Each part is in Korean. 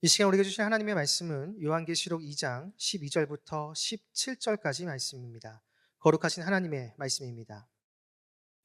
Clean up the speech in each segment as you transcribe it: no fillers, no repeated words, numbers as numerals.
이 시간 우리에게 주신 하나님의 말씀은 요한계시록 2장 12절부터 17절까지 말씀입니다. 거룩하신 하나님의 말씀입니다.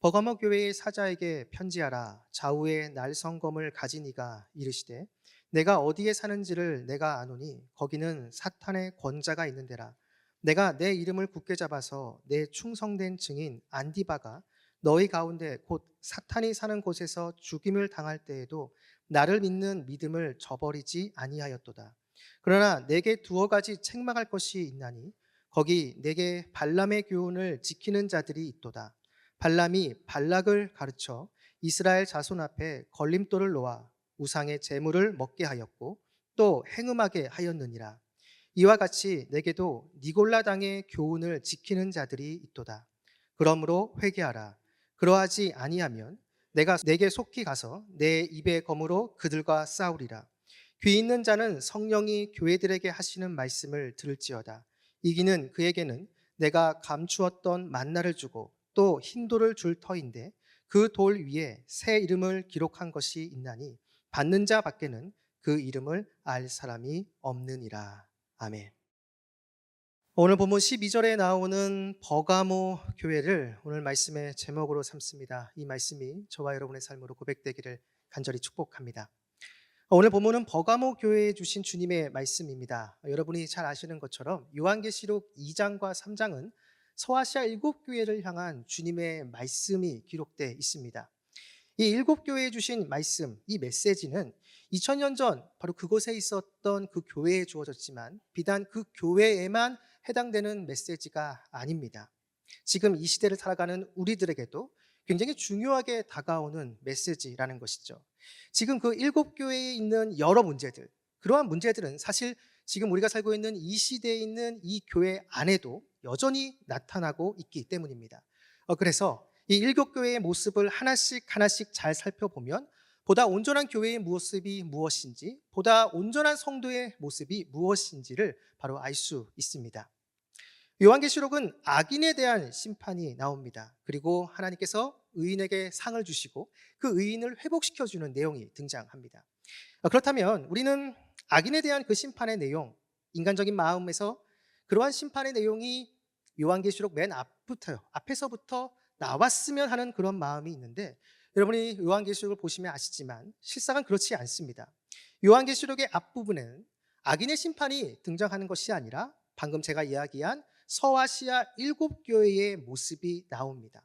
버가모 교회의 사자에게 편지하라. 좌우에 날성검을 가진 이가 이르시되 내가 어디에 사는지를 내가 아노니 거기는 사탄의 권자가 있는 데라. 내가 내 이름을 굳게 잡아서 내 충성된 증인 안디바가 너희 가운데 곧 사탄이 사는 곳에서 죽임을 당할 때에도 나를 믿는 믿음을 저버리지 아니하였도다. 그러나 내게 두어 가지 책망할 것이 있나니 거기 내게 발람의 교훈을 지키는 자들이 있도다. 발람이 발락을 가르쳐 이스라엘 자손 앞에 걸림돌을 놓아 우상의 제물을 먹게 하였고 또 행음하게 하였느니라. 이와 같이 내게도 니골라 당의 교훈을 지키는 자들이 있도다. 그러므로 회개하라. 그러하지 아니하면 내가 내게 속히 가서 내 입의 검으로 그들과 싸우리라. 귀 있는 자는 성령이 교회들에게 하시는 말씀을 들을지어다. 이기는 그에게는 내가 감추었던 만나를 주고 또 흰돌을 줄 터인데 그 돌 위에 새 이름을 기록한 것이 있나니 받는 자 밖에는 그 이름을 알 사람이 없느니라. 아멘. 오늘 본문 12절에 나오는 버가모 교회를 오늘 말씀의 제목으로 삼습니다. 이 말씀이 저와 여러분의 삶으로 고백되기를 간절히 축복합니다. 오늘 본문은 버가모 교회에 주신 주님의 말씀입니다. 여러분이 잘 아시는 것처럼 요한계시록 2장과 3장은 서아시아 7교회를 향한 주님의 말씀이 기록되어 있습니다. 이 7교회에 주신 말씀, 이 메시지는 2000년 전 바로 그곳에 있었던 그 교회에 주어졌지만 비단 그 교회에만 해당되는 메시지가 아닙니다. 지금 이 시대를 살아가는 우리들에게도 굉장히 중요하게 다가오는 메시지라는 것이죠. 지금 그 7교회에 있는 여러 문제들, 그러한 문제들은 사실 지금 우리가 살고 있는 이 시대에 있는 이 교회 안에도 여전히 나타나고 있기 때문입니다. 그래서 이 7교회의 모습을 하나씩 하나씩 잘 살펴보면 보다 온전한 교회의 모습이 무엇인지, 보다 온전한 성도의 모습이 무엇인지를 바로 알 수 있습니다. 요한계시록은 악인에 대한 심판이 나옵니다. 그리고 하나님께서 의인에게 상을 주시고 그 의인을 회복시켜주는 내용이 등장합니다. 그렇다면 우리는 악인에 대한 그 심판의 내용, 인간적인 마음에서 그러한 심판의 내용이 요한계시록 맨 앞에서부터 나왔으면 하는 그런 마음이 있는데, 여러분이 요한계시록을 보시면 아시지만 실상은 그렇지 않습니다. 요한계시록의 앞부분에는 악인의 심판이 등장하는 것이 아니라 방금 제가 이야기한 서아시아 7교회의 모습이 나옵니다.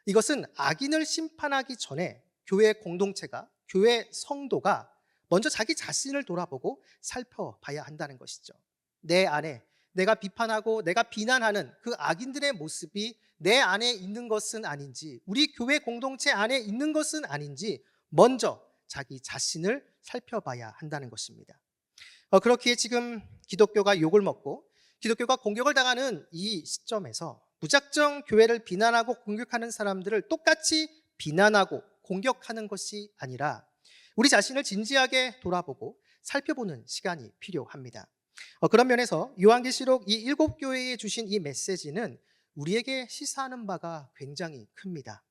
이것은 악인을 심판하기 전에 교회 공동체가, 교회 성도가 먼저 자기 자신을 돌아보고 살펴봐야 한다는 것이죠. 내 안에 내가 비판하고 내가 비난하는 그 악인들의 모습이 내 안에 있는 것은 아닌지, 우리 교회 공동체 안에 있는 것은 아닌지 먼저 자기 자신을 살펴봐야 한다는 것입니다. 그렇기에 지금 기독교가 욕을 먹고 기독교가 공격을 당하는 이 시점에서 무작정 교회를 비난하고 공격하는 사람들을 똑같이 비난하고 공격하는 것이 아니라 우리 자신을 진지하게 돌아보고 살펴보는 시간이 필요합니다. 그런 면에서 요한계시록 이 7교회에 주신 이 메시지는 우리에게 시사하는 바가 굉장히 큽니다.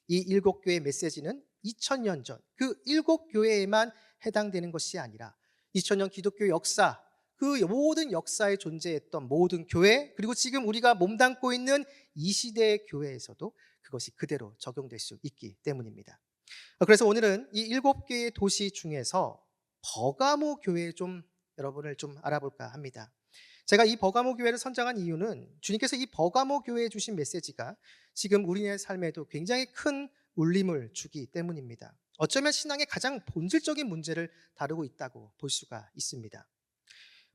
이 7교회의 메시지는 2000년 전 그 7교회에만 해당되는 것이 아니라 2000년 기독교 역사, 그 모든 역사에 존재했던 모든 교회, 그리고 지금 우리가 몸담고 있는 이 시대의 교회에서도 그것이 그대로 적용될 수 있기 때문입니다. 그래서 오늘은 이 7개의 도시 중에서 버가모 교회 여러분을 좀 알아볼까 합니다. 제가 이 버가모 교회를 선정한 이유는 주님께서 이 버가모 교회에 주신 메시지가 지금 우리의 삶에도 굉장히 큰 울림을 주기 때문입니다. 어쩌면 신앙의 가장 본질적인 문제를 다루고 있다고 볼 수가 있습니다.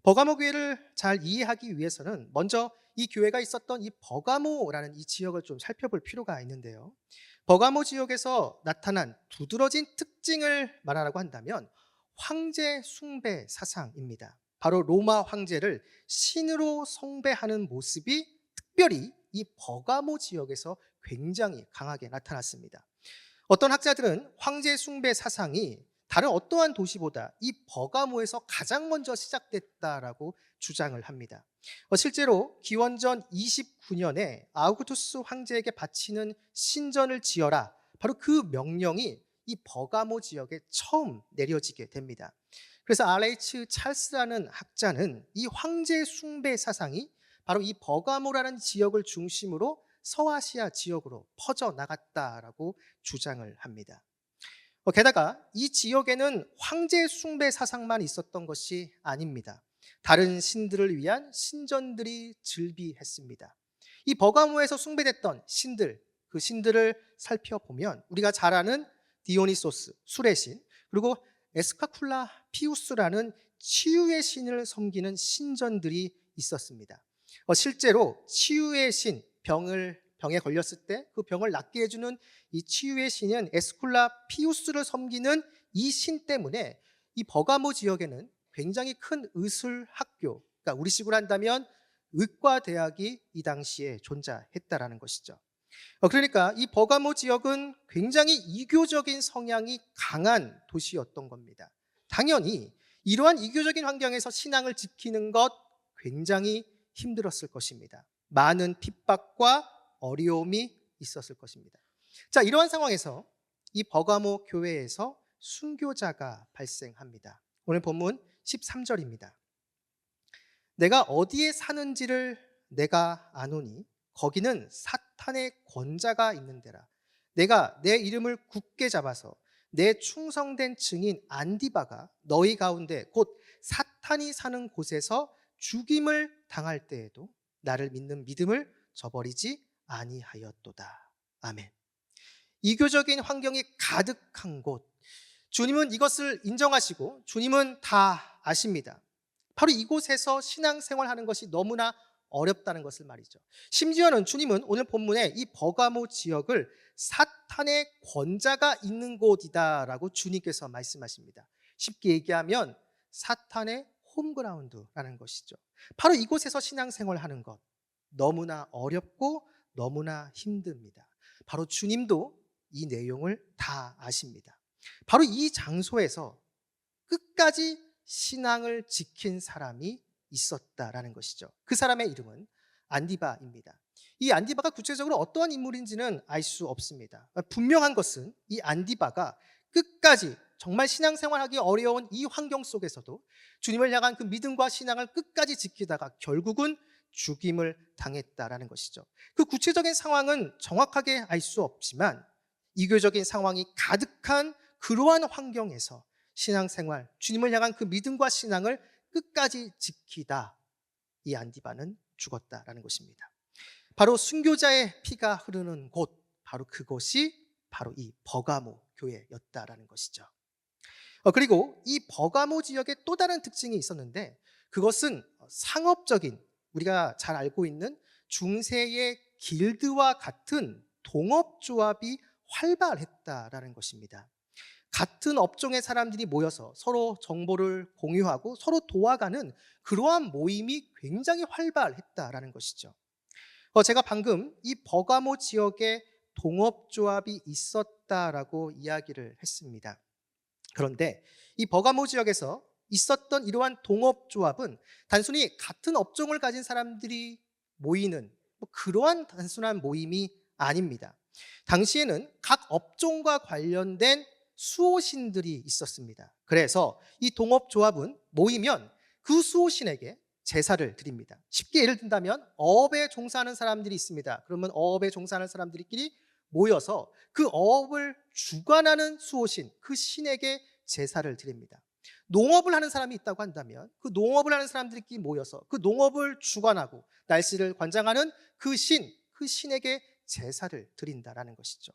버가모 교회를 잘 이해하기 위해서는 먼저 이 교회가 있었던 이 버가모라는 이 지역을 좀 살펴볼 필요가 있는데요. 버가모 지역에서 나타난 두드러진 특징을 말하라고 한다면 황제 숭배 사상입니다. 바로 로마 황제를 신으로 숭배하는 모습이 특별히 이 버가모 지역에서 굉장히 강하게 나타났습니다. 어떤 학자들은 황제 숭배 사상이 다른 어떠한 도시보다 이 버가모에서 가장 먼저 시작됐다라고 주장을 합니다. 실제로 기원전 29년에 아우구투스 황제에게 바치는 신전을 지어라, 바로 그 명령이 이 버가모 지역에 처음 내려지게 됩니다. 그래서 R.H. 찰스라는 학자는 이 황제 숭배 사상이 바로 이 버가모라는 지역을 중심으로 서아시아 지역으로 퍼져나갔다라고 주장을 합니다. 게다가 이 지역에는 황제 숭배 사상만 있었던 것이 아닙니다. 다른 신들을 위한 신전들이 즐비했습니다. 이 버가모에서 숭배됐던 신들, 그 신들을 살펴보면 우리가 잘 아는 디오니소스, 술의 신, 그리고 에스카쿨라 피우스라는 치유의 신을 섬기는 신전들이 있었습니다. 실제로 치유의 신, 병에 걸렸을 때 그 병을 낫게 해주는 이 치유의 신은 에스쿨라 피우스를 섬기는 이 신 때문에 이 버가모 지역에는 굉장히 큰 의술 학교, 그러니까 우리식으로 한다면 의과대학이 이 당시에 존재했다라는 것이죠. 그러니까 이 버가모 지역은 굉장히 이교적인 성향이 강한 도시였던 겁니다. 당연히 이러한 이교적인 환경에서 신앙을 지키는 것 굉장히 힘들었을 것입니다. 많은 핍박과 어려움이 있었을 것입니다. 자, 이러한 상황에서 이 버가모 교회에서 순교자가 발생합니다. 오늘 본문 13절입니다. 내가 어디에 사는지를 내가 아노니 거기는 사탄의 권자가 있는 데라. 내가 내 이름을 굳게 잡아서 내 충성된 증인 안디바가 너희 가운데 곧 사탄이 사는 곳에서 죽임을 당할 때에도 나를 믿는 믿음을 저버리지 아니하였도다. 아멘. 이교적인 환경이 가득한 곳, 주님은 이것을 인정하시고 주님은 다 아십니다. 바로 이곳에서 신앙생활하는 것이 너무나 어렵다는 것을 말이죠. 심지어는 주님은 오늘 본문에 이 버가모 지역을 사탄의 권자가 있는 곳이다라고 주님께서 말씀하십니다. 쉽게 얘기하면 사탄의 홈그라운드라는 것이죠. 바로 이곳에서 신앙생활하는 것 너무나 어렵고 너무나 힘듭니다. 바로 주님도 이 내용을 다 아십니다. 바로 이 장소에서 끝까지 신앙을 지킨 사람이 있었다라는 것이죠. 그 사람의 이름은 안디바입니다. 이 안디바가 구체적으로 어떠한 인물인지는 알 수 없습니다. 분명한 것은 이 안디바가 끝까지 정말 신앙생활하기 어려운 이 환경 속에서도 주님을 향한 그 믿음과 신앙을 끝까지 지키다가 결국은 죽임을 당했다라는 것이죠. 그 구체적인 상황은 정확하게 알 수 없지만 이교적인 상황이 가득한 그러한 환경에서 신앙생활, 주님을 향한 그 믿음과 신앙을 끝까지 지키다 이 안디바는 죽었다라는 것입니다. 바로 순교자의 피가 흐르는 곳, 바로 그곳이 바로 이 버가모 교회였다라는 것이죠. 그리고 이 버가모 지역에 또 다른 특징이 있었는데 그것은 상업적인 우리가 잘 알고 있는 중세의 길드와 같은 동업조합이 활발했다라는 것입니다. 같은 업종의 사람들이 모여서 서로 정보를 공유하고 서로 도와가는 그러한 모임이 굉장히 활발했다라는 것이죠. 제가 방금 이 버가모 지역에 동업조합이 있었다라고 이야기를 했습니다. 그런데 이 버가모 지역에서 있었던 이러한 동업조합은 단순히 같은 업종을 가진 사람들이 모이는 그러한 단순한 모임이 아닙니다. 당시에는 각 업종과 관련된 수호신들이 있었습니다. 그래서 이 동업조합은 모이면 그 수호신에게 제사를 드립니다. 쉽게 예를 든다면 어업에 종사하는 사람들이 있습니다. 그러면 어업에 종사하는 사람들끼리 모여서 그 어업을 주관하는 수호신, 그 신에게 제사를 드립니다. 농업을 하는 사람이 있다고 한다면 그 농업을 하는 사람들끼리 모여서 그 농업을 주관하고 날씨를 관장하는 그 신에게 제사를 드린다라는 것이죠.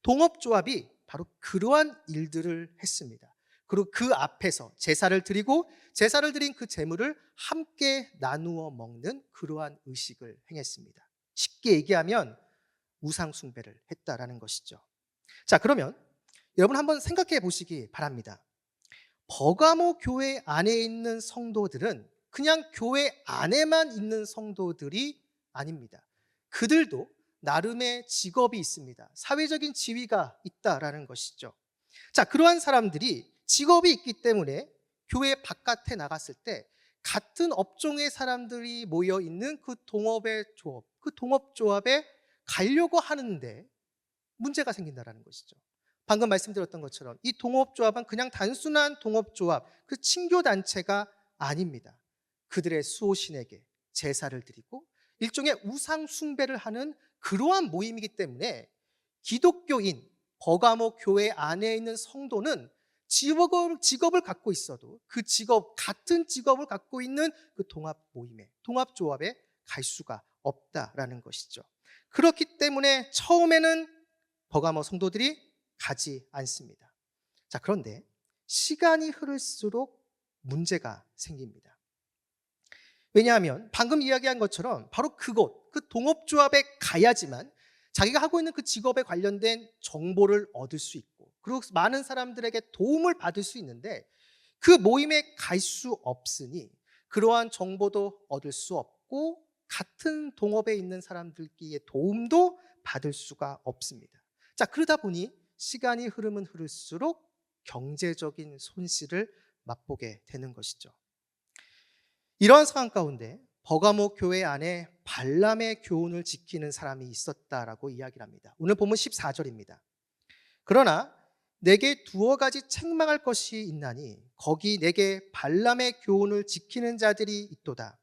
동업조합이 바로 그러한 일들을 했습니다. 그리고 그 앞에서 제사를 드리고 제사를 드린 그 제물을 함께 나누어 먹는 그러한 의식을 행했습니다. 쉽게 얘기하면 우상 숭배를 했다라는 것이죠. 자, 그러면 여러분 한번 생각해 보시기 바랍니다. 버가모 교회 안에 있는 성도들은 그냥 교회 안에만 있는 성도들이 아닙니다. 그들도 나름의 직업이 있습니다. 사회적인 지위가 있다라는 것이죠. 자, 그러한 사람들이 직업이 있기 때문에 교회 바깥에 나갔을 때 같은 업종의 사람들이 모여 있는 그 동업조합에 가려고 하는데 문제가 생긴다라는 것이죠. 방금 말씀드렸던 것처럼 이 동업조합은 그냥 단순한 동업조합, 그 친교단체가 아닙니다. 그들의 수호신에게 제사를 드리고 일종의 우상 숭배를 하는 그러한 모임이기 때문에 기독교인 버가모 교회 안에 있는 성도는 직업을 갖고 있어도 그 같은 직업을 갖고 있는 그 동합조합에 갈 수가 없다라는 것이죠. 그렇기 때문에 처음에는 버가모 성도들이 가지 않습니다. 자, 그런데 시간이 흐를수록 문제가 생깁니다. 왜냐하면 방금 이야기한 것처럼 바로 그곳, 그 동업조합에 가야지만 자기가 하고 있는 그 직업에 관련된 정보를 얻을 수 있고 그리고 많은 사람들에게 도움을 받을 수 있는데 그 모임에 갈 수 없으니 그러한 정보도 얻을 수 없고 같은 동업에 있는 사람들끼리의 도움도 받을 수가 없습니다. 자, 그러다 보니 시간이 흐르면 흐를수록 경제적인 손실을 맛보게 되는 것이죠. 이러한 상황 가운데 버가모 교회 안에 발람의 교훈을 지키는 사람이 있었다라고 이야기를 합니다. 오늘 본문 14절입니다. 그러나 내게 두어 가지 책망할 것이 있나니 거기 내게 발람의 교훈을 지키는 자들이 있도다.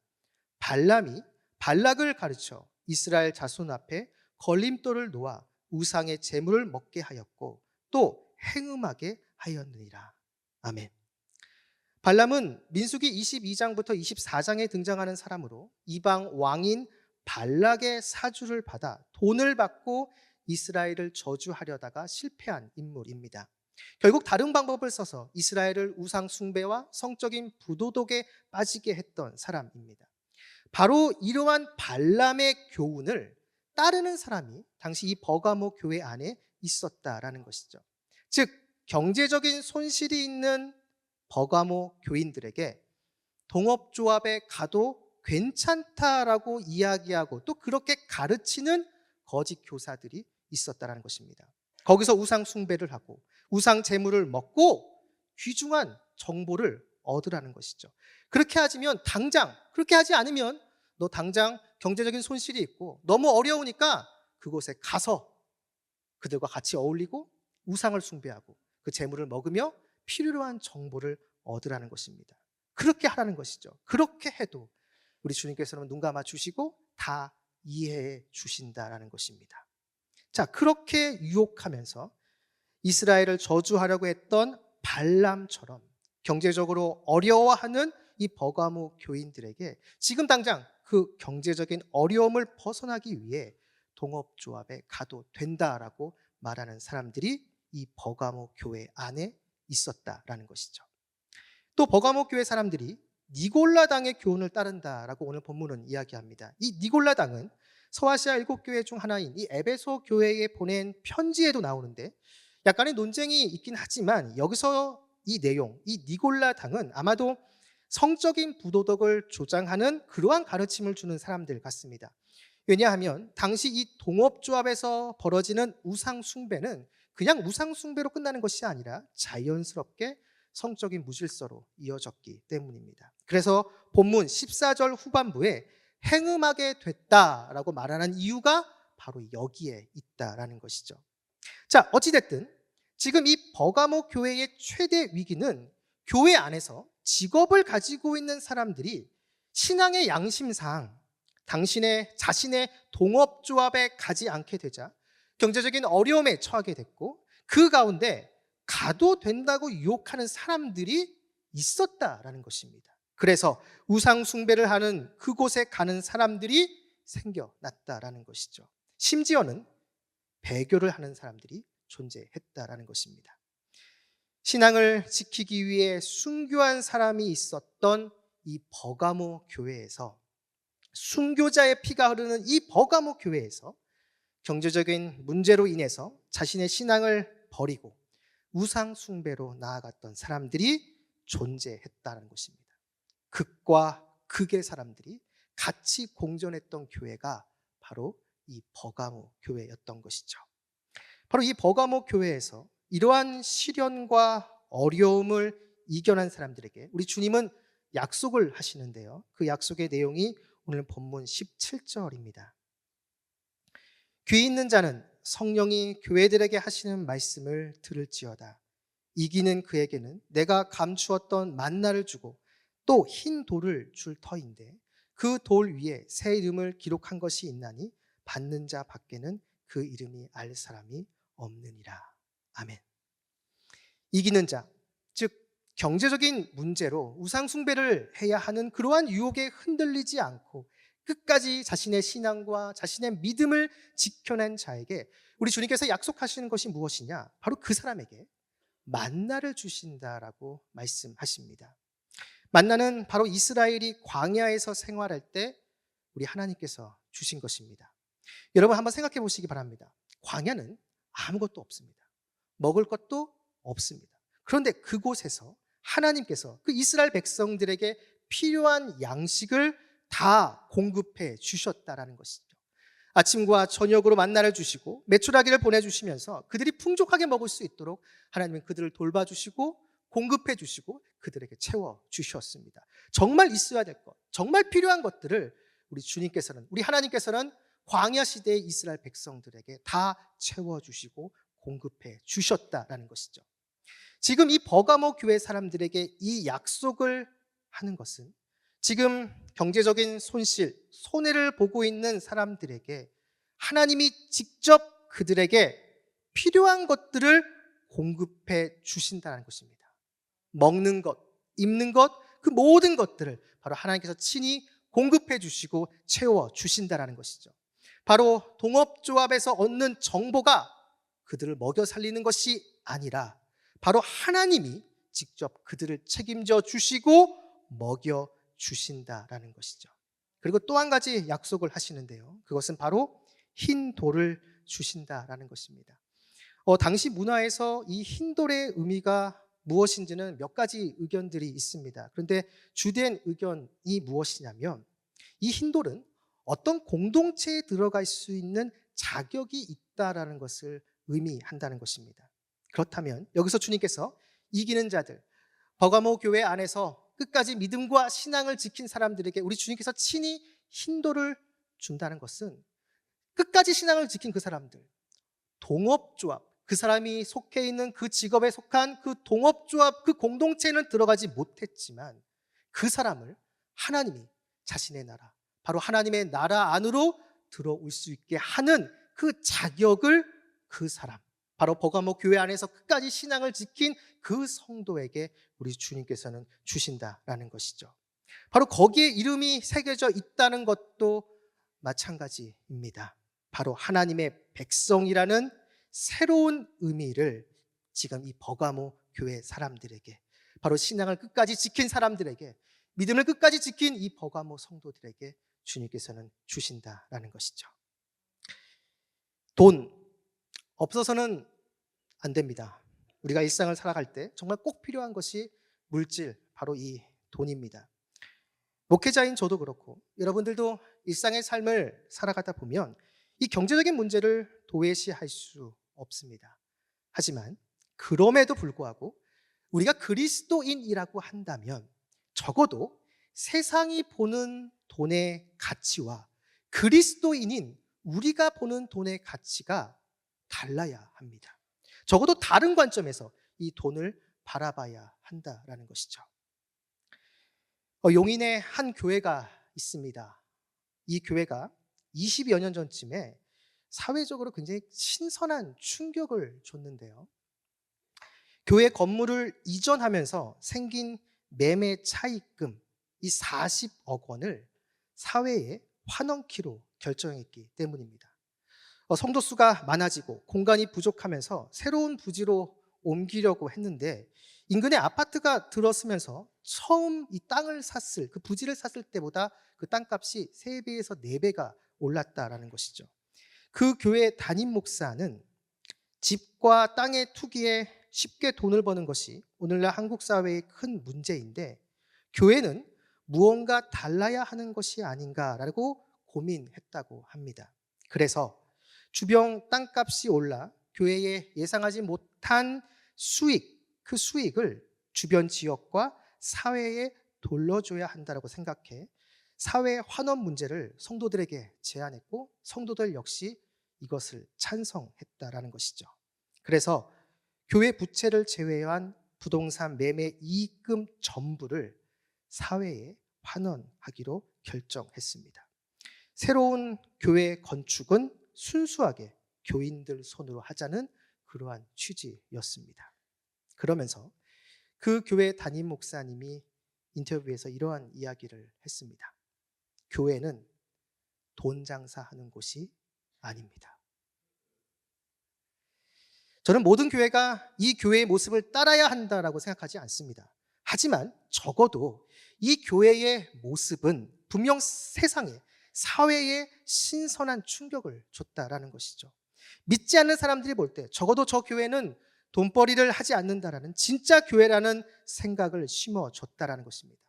발람이 발락을 가르쳐 이스라엘 자손 앞에 걸림돌을 놓아 우상의 제물을 먹게 하였고 또 행음하게 하였느니라. 아멘. 발람은 민수기 22장부터 24장에 등장하는 사람으로 이방 왕인 발락의 사주를 받아 돈을 받고 이스라엘을 저주하려다가 실패한 인물입니다. 결국 다른 방법을 써서 이스라엘을 우상 숭배와 성적인 부도덕에 빠지게 했던 사람입니다. 바로 이러한 발람의 교훈을 따르는 사람이 당시 이 버가모 교회 안에 있었다라는 것이죠. 즉 경제적인 손실이 있는 버가모 교인들에게 동업조합에 가도 괜찮다라고 이야기하고 또 그렇게 가르치는 거짓 교사들이 있었다라는 것입니다. 거기서 우상 숭배를 하고 우상 제물을 먹고 귀중한 정보를 얻으라는 것이죠. 그렇게 하지 않으면 너 당장 경제적인 손실이 있고 너무 어려우니까 그곳에 가서 그들과 같이 어울리고 우상을 숭배하고 그 제물을 먹으며 필요로 한 정보를 얻으라는 것입니다. 그렇게 하라는 것이죠. 그렇게 해도 우리 주님께서는 눈 감아 주시고 다 이해해 주신다라는 것입니다. 자, 그렇게 유혹하면서 이스라엘을 저주하려고 했던 발람처럼 경제적으로 어려워하는 이 버가모 교인들에게 지금 당장 그 경제적인 어려움을 벗어나기 위해 동업조합에 가도 된다라고 말하는 사람들이 이 버가모 교회 안에 있었다라는 것이죠. 또 버가모 교회 사람들이 니골라당의 교훈을 따른다라고 오늘 본문은 이야기합니다. 이 니골라당은 서아시아 7교회 중 하나인 이 에베소 교회에 보낸 편지에도 나오는데 약간의 논쟁이 있긴 하지만 여기서 이 내용, 이 니골라당은 아마도 성적인 부도덕을 조장하는 그러한 가르침을 주는 사람들 같습니다. 왜냐하면 당시 이 동업조합에서 벌어지는 우상 숭배는 그냥 우상 숭배로 끝나는 것이 아니라 자연스럽게 성적인 무질서로 이어졌기 때문입니다. 그래서 본문 14절 후반부에 행음하게 됐다라고 말하는 이유가 바로 여기에 있다라는 것이죠. 자, 어찌됐든 지금 이 버가모 교회의 최대 위기는 교회 안에서 직업을 가지고 있는 사람들이 신앙의 양심상 자신의 동업조합에 가지 않게 되자 경제적인 어려움에 처하게 됐고 그 가운데 가도 된다고 유혹하는 사람들이 있었다라는 것입니다. 그래서 우상 숭배를 하는 그곳에 가는 사람들이 생겨났다라는 것이죠. 심지어는 배교를 하는 사람들이 존재했다라는 것입니다. 신앙을 지키기 위해 순교한 사람이 있었던 이 버가모 교회에서 순교자의 피가 흐르는 이 버가모 교회에서 경제적인 문제로 인해서 자신의 신앙을 버리고 우상 숭배로 나아갔던 사람들이 존재했다는 것입니다. 극과 극의 사람들이 같이 공존했던 교회가 바로 이 버가모 교회였던 것이죠. 바로 이 버가모 교회에서 이러한 시련과 어려움을 이겨낸 사람들에게 우리 주님은 약속을 하시는데요. 그 약속의 내용이 오늘 본문 17절입니다. 귀 있는 자는 성령이 교회들에게 하시는 말씀을 들을지어다. 이기는 그에게는 내가 감추었던 만나를 주고 또 흰 돌을 줄 터인데 그 돌 위에 새 이름을 기록한 것이 있나니 받는 자 밖에는 그 이름이 알 사람이 없느니라. 아멘. 이기는 자, 즉 경제적인 문제로 우상 숭배를 해야 하는 그러한 유혹에 흔들리지 않고 끝까지 자신의 신앙과 자신의 믿음을 지켜낸 자에게 우리 주님께서 약속하시는 것이 무엇이냐? 바로 그 사람에게 만나를 주신다라고 말씀하십니다. 만나는 바로 이스라엘이 광야에서 생활할 때 우리 하나님께서 주신 것입니다. 여러분 한번 생각해 보시기 바랍니다. 광야는 아무것도 없습니다. 먹을 것도 없습니다. 그런데 그곳에서 하나님께서 그 이스라엘 백성들에게 필요한 양식을 다 공급해 주셨다라는 것이죠. 아침과 저녁으로 만나를 주시고 메추라기를 보내주시면서 그들이 풍족하게 먹을 수 있도록 하나님은 그들을 돌봐주시고 공급해 주시고 그들에게 채워주셨습니다. 정말 있어야 될 것, 정말 필요한 것들을 우리 주님께서는, 우리 하나님께서는 광야 시대의 이스라엘 백성들에게 다 채워주시고 공급해 주셨다라는 것이죠. 지금 이 버가모 교회 사람들에게 이 약속을 하는 것은 지금 경제적인 손실, 손해를 보고 있는 사람들에게 하나님이 직접 그들에게 필요한 것들을 공급해 주신다는 것입니다. 먹는 것, 입는 것, 그 모든 것들을 바로 하나님께서 친히 공급해 주시고 채워 주신다는 것이죠. 바로 동업조합에서 얻는 정보가 그들을 먹여 살리는 것이 아니라 바로 하나님이 직접 그들을 책임져 주시고 먹여 주신다라는 것이죠. 그리고 또 한 가지 약속을 하시는데요. 그것은 바로 흰 돌을 주신다라는 것입니다. 당시 문화에서 이 흰 돌의 의미가 무엇인지는 몇 가지 의견들이 있습니다. 그런데 주된 의견이 무엇이냐면 이 흰 돌은 어떤 공동체에 들어갈 수 있는 자격이 있다라는 것을 의미한다는 것입니다. 그렇다면 여기서 주님께서 이기는 자들, 버가모 교회 안에서 끝까지 믿음과 신앙을 지킨 사람들에게 우리 주님께서 친히 흰 돌을 준다는 것은 끝까지 신앙을 지킨 그 사람들, 동업조합, 그 사람이 속해 있는 그 직업에 속한 그 동업조합, 그 공동체는 들어가지 못했지만 그 사람을 하나님이 자신의 나라, 바로 하나님의 나라 안으로 들어올 수 있게 하는 그 자격을 그 사람, 바로 버가모 교회 안에서 끝까지 신앙을 지킨 그 성도에게 우리 주님께서는 주신다라는 것이죠. 바로 거기에 이름이 새겨져 있다는 것도 마찬가지입니다. 바로 하나님의 백성이라는 새로운 의미를 지금 이 버가모 교회 사람들에게, 바로 신앙을 끝까지 지킨 사람들에게, 믿음을 끝까지 지킨 이 버가모 성도들에게 주님께서는 주신다라는 것이죠. 돈 없어서는 안 됩니다. 우리가 일상을 살아갈 때 정말 꼭 필요한 것이 물질, 바로 이 돈입니다. 목회자인 저도 그렇고 여러분들도 일상의 삶을 살아가다 보면 이 경제적인 문제를 도외시할 수 없습니다. 하지만 그럼에도 불구하고 우리가 그리스도인이라고 한다면 적어도 세상이 보는 돈의 가치와 그리스도인인 우리가 보는 돈의 가치가 달라야 합니다. 적어도 다른 관점에서 이 돈을 바라봐야 한다라는 것이죠. 용인에 한 교회가 있습니다. 이 교회가 20여 년 전쯤에 사회적으로 굉장히 신선한 충격을 줬는데요. 교회 건물을 이전하면서 생긴 매매 차입금 이 40억 원을 사회에 환원키로 결정했기 때문입니다. 성도 수가 많아지고 공간이 부족하면서 새로운 부지로 옮기려고 했는데 인근에 아파트가 들어서면서 처음 이 땅을 샀을, 그 부지를 샀을 때보다 그 땅값이 3배에서 4배가 올랐다라는 것이죠. 그 교회 담임 목사는 집과 땅의 투기에 쉽게 돈을 버는 것이 오늘날 한국 사회의 큰 문제인데 교회는 무언가 달라야 하는 것이 아닌가라고 고민했다고 합니다. 그래서 주변 땅값이 올라 교회에 예상하지 못한 수익, 그 수익을 주변 지역과 사회에 돌려줘야 한다고 생각해 사회 환원 문제를 성도들에게 제안했고 성도들 역시 이것을 찬성했다라는 것이죠. 그래서 교회 부채를 제외한 부동산 매매 이익금 전부를 사회에 환원하기로 결정했습니다. 새로운 교회 건축은 순수하게 교인들 손으로 하자는 그러한 취지였습니다. 그러면서 그 교회 담임 목사님이 인터뷰에서 이러한 이야기를 했습니다. 교회는 돈 장사하는 곳이 아닙니다. 저는 모든 교회가 이 교회의 모습을 따라야 한다라고 생각하지 않습니다. 하지만 적어도 이 교회의 모습은 분명 세상에, 사회에 신선한 충격을 줬다라는 것이죠. 믿지 않는 사람들이 볼 때 적어도 저 교회는 돈벌이를 하지 않는다라는 진짜 교회라는 생각을 심어줬다라는 것입니다.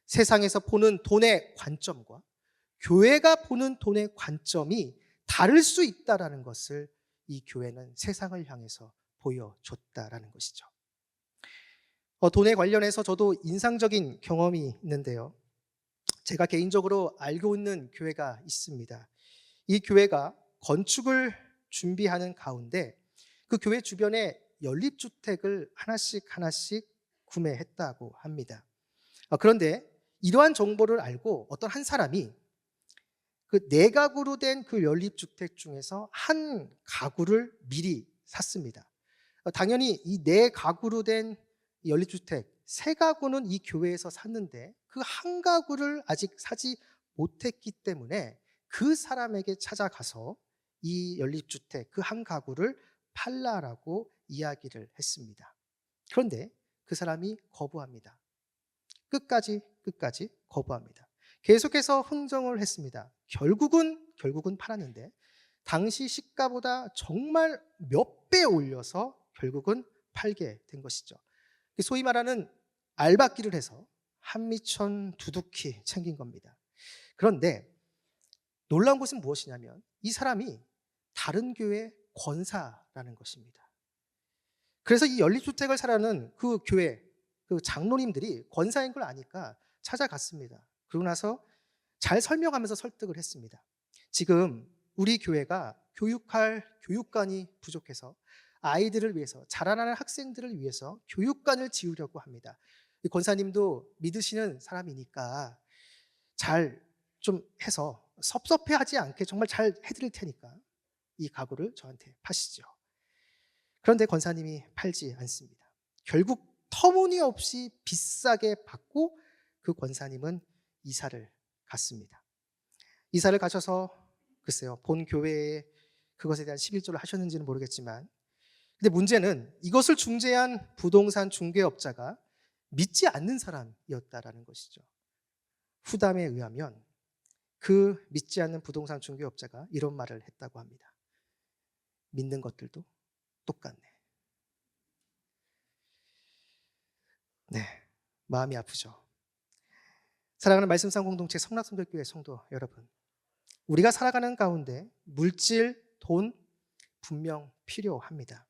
세상에서 보는 돈의 관점과 교회가 보는 돈의 관점이 다를 수 있다라는 것을 이 교회는 세상을 향해서 보여줬다라는 것이죠. 돈에 관련해서 저도 인상적인 경험이 있는데요. 제가 개인적으로 알고 있는 교회가 있습니다. 이 교회가 건축을 준비하는 가운데 그 교회 주변에 연립주택을 하나씩 구매했다고 합니다. 그런데 이러한 정보를 알고 어떤 한 사람이 그 4가구로 된 그 연립주택 중에서 한 가구를 미리 샀습니다. 당연히 이 4가구로 된 연립주택 3가구는 이 교회에서 샀는데 그 한 가구를 아직 사지 못했기 때문에 그 사람에게 찾아가서 이 연립주택 그 한 가구를 팔라라고 이야기를 했습니다. 그런데 그 사람이 거부합니다. 끝까지 거부합니다. 계속해서 흥정을 했습니다. 결국은 팔았는데 당시 시가보다 정말 몇 배 올려서 결국은 팔게 된 것이죠. 소위 말하는 알박기를 해서 한미천 두둑히 챙긴 겁니다. 그런데 놀라운 것은 무엇이냐면 이 사람이 다른 교회 권사라는 것입니다. 그래서 이 연립주택을 사라는 그 교회 그 장로님들이 권사인 걸 아니까 찾아갔습니다. 그러고 나서 잘 설명하면서 설득을 했습니다. 지금 우리 교회가 교육할 교육관이 부족해서 아이들을 위해서, 자라나는 학생들을 위해서 교육관을 지으려고 합니다. 이 권사님도 믿으시는 사람이니까 잘 좀 해서 섭섭해하지 않게 정말 잘 해드릴 테니까 이 가구를 저한테 파시죠. 그런데 권사님이 팔지 않습니다. 결국 터무니없이 비싸게 받고 그 권사님은 이사를 갔습니다. 이사를 가셔서 글쎄요, 본 교회에 그것에 대한 11조를 하셨는지는 모르겠지만, 근데 문제는 이것을 중재한 부동산 중개업자가 믿지 않는 사람이었다라는 것이죠. 후담에 의하면 그 믿지 않는 부동산 중개업자가 이런 말을 했다고 합니다. 믿는 것들도 똑같네. 네, 마음이 아프죠. 사랑하는 말씀상 공동체 성락성결교회 성도 여러분, 우리가 살아가는 가운데 물질, 돈 분명 필요합니다.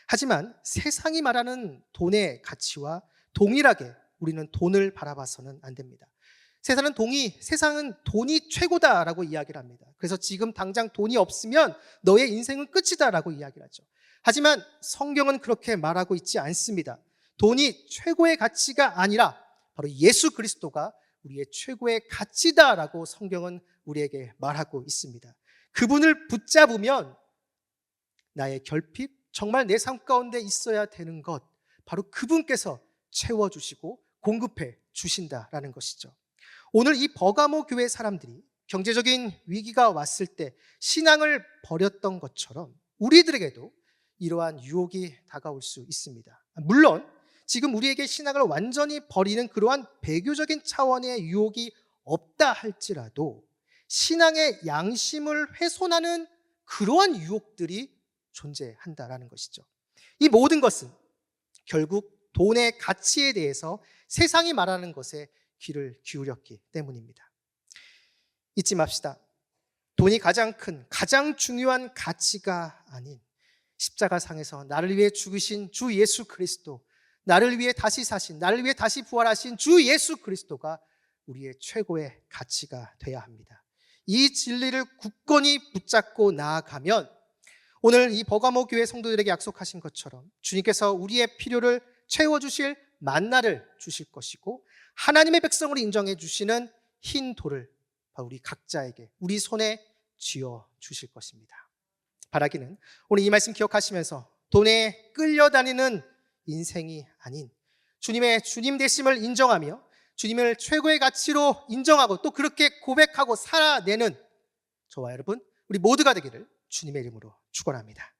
하지만 세상이 말하는 돈의 가치와 동일하게 우리는 돈을 바라봐서는 안 됩니다. 세상은 돈이 최고다라고 이야기를 합니다. 그래서 지금 당장 돈이 없으면 너의 인생은 끝이다라고 이야기를 하죠. 하지만 성경은 그렇게 말하고 있지 않습니다. 돈이 최고의 가치가 아니라 바로 예수 그리스도가 우리의 최고의 가치다라고 성경은 우리에게 말하고 있습니다. 그분을 붙잡으면 나의 결핍, 정말 내 삶 가운데 있어야 되는 것, 바로 그분께서 채워주시고 공급해 주신다라는 것이죠. 오늘 이 버가모 교회 사람들이 경제적인 위기가 왔을 때 신앙을 버렸던 것처럼 우리들에게도 이러한 유혹이 다가올 수 있습니다. 물론 지금 우리에게 신앙을 완전히 버리는 그러한 배교적인 차원의 유혹이 없다 할지라도 신앙의 양심을 훼손하는 그러한 유혹들이 존재한다라는 것이죠. 이 모든 것은 결국 돈의 가치에 대해서 세상이 말하는 것에 귀를 기울였기 때문입니다. 잊지 맙시다. 돈이 가장 큰, 가장 중요한 가치가 아닌 십자가상에서 나를 위해 죽으신 주 예수 그리스도, 나를 위해 다시 사신, 나를 위해 다시 부활하신 주 예수 그리스도가 우리의 최고의 가치가 되어야 합니다. 이 진리를 굳건히 붙잡고 나아가면 오늘 이 버가모 교회 성도들에게 약속하신 것처럼 주님께서 우리의 필요를 채워주실 만나를 주실 것이고 하나님의 백성을 인정해 주시는 흰 돌을 우리 각자에게 우리 손에 쥐어 주실 것입니다. 바라기는 오늘 이 말씀 기억하시면서 돈에 끌려다니는 인생이 아닌 주님의 주님 되심을 인정하며 주님을 최고의 가치로 인정하고 또 그렇게 고백하고 살아내는 저와 여러분 우리 모두가 되기를 주님의 이름으로 축원합니다.